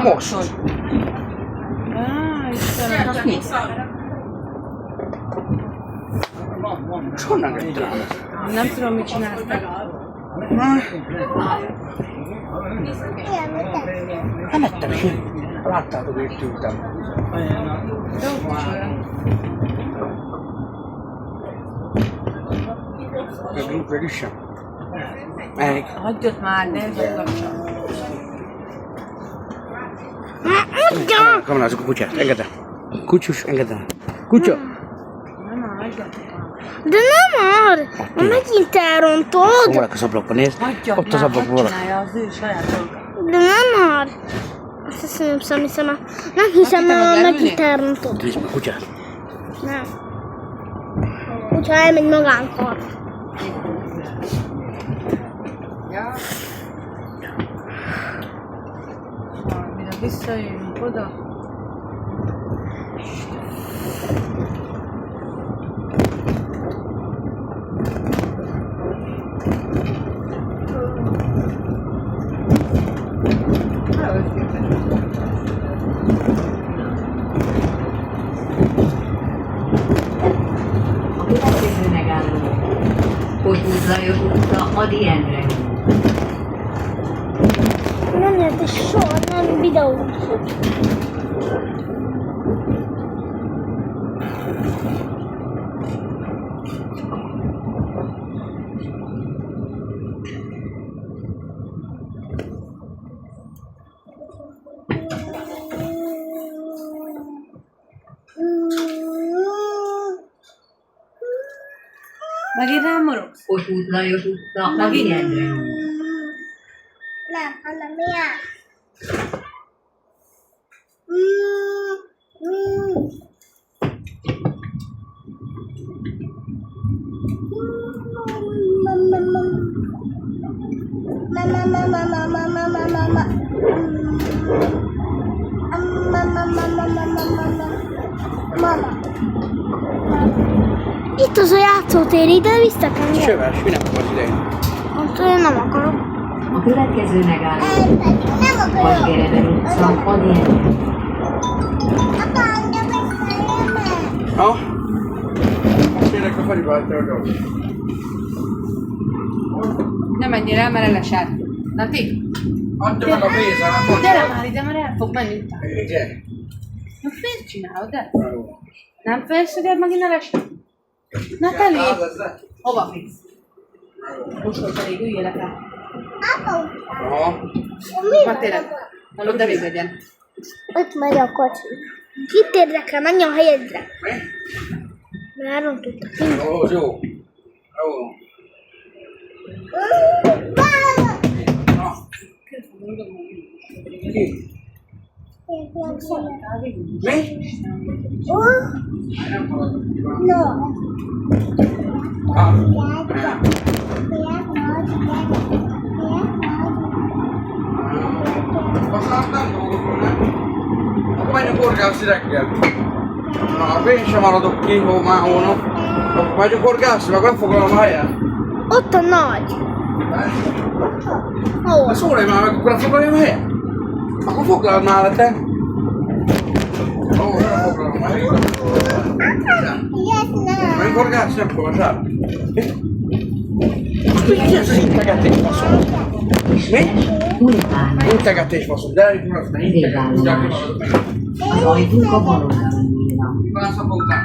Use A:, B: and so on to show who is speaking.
A: Most.
B: Az mi?
A: És honnan jött rám?
B: Nem tudom, mit csináltak.
A: Nem ettem semmit. Láttátok, hogy itt ültem. A grup végül sem. Melyik?
B: Hagyjad már, ne zakapcsolj.
A: Kamerázok a kutyát, engedd el. Kutyus, engedd el. Kutya!
B: Nem, hagyjad.
C: De nem már! Megint elrontod!
A: Hol az ablakban, nézd.
B: Hagyjad
A: Ott az
B: már,
A: ablakban
B: hadd
A: valaki.
B: csinálja az ő saját dolga.
C: De nem már! Azt nem hiszem, nem hiszem, mert megint elrontod.
A: Nézd meg a kutyát.
C: Nem. Hogyha elmegy magánkor.
B: Ja. Mire visszajövünk oda.
D: A következő megálló Kossuth Lajos utca, Ady Endre.
C: Nem jött és soha nem videót.
B: Megint rám morogsz?
D: Kossuth Lajos utca, Ady Endre.
C: Nem, hanem milyen? Itt az a játszótér, ide visztek engem?
A: Söves, minek akarsz idején?
C: Attól én nem akarok.
D: A következő megálló
C: Nem akarok.
D: Vasgerever utca, Ady Endre.
C: Apa, engem megszállja.
A: Ha? Kérlek a faliba, hogy te adom.
B: Nem menjél el, mert elesel. Nati,
A: Adja meg a pénzt,
B: gyere már ide, mert el fog menni utána.
A: Gyere.
B: Na, miért csinálod el? Nem félsz, hogy megint elesel? Na, Teli! Hova mész? Most volt elég, üljél le fel.
C: Apa,
A: Aha.
B: Hát tényleg, hallod, elég legyen.
C: ott megy a kocsi. Kit érdekel, menj a helyedre. Mert elrontottak mindent.
A: Jó, jó. Jó. Na. Ki? Mi? Nem maradok ki van.
C: No.
A: Most nem dolgozom, nem? Akkor menjünk horgászni reggel. Na, én sem maradok ki, már hónap. Akkor menjünk horgászni, meg lefoglalom a helyet.
C: Ott a nagy. Hol?
A: Na szólj már meg, akkor lefoglaljam a helyet. Akkor foglalod már le te. Ó, lefoglalom a helyet. Menjünk horgászni, nem foglalod. Mi ez az integetés faszom? Mi?
D: Bulvár.
A: Integetés faszom, de elég murat, ne integetés.
D: Az ajtók a bal oldalon nyílnak.
A: Van a szapoltán.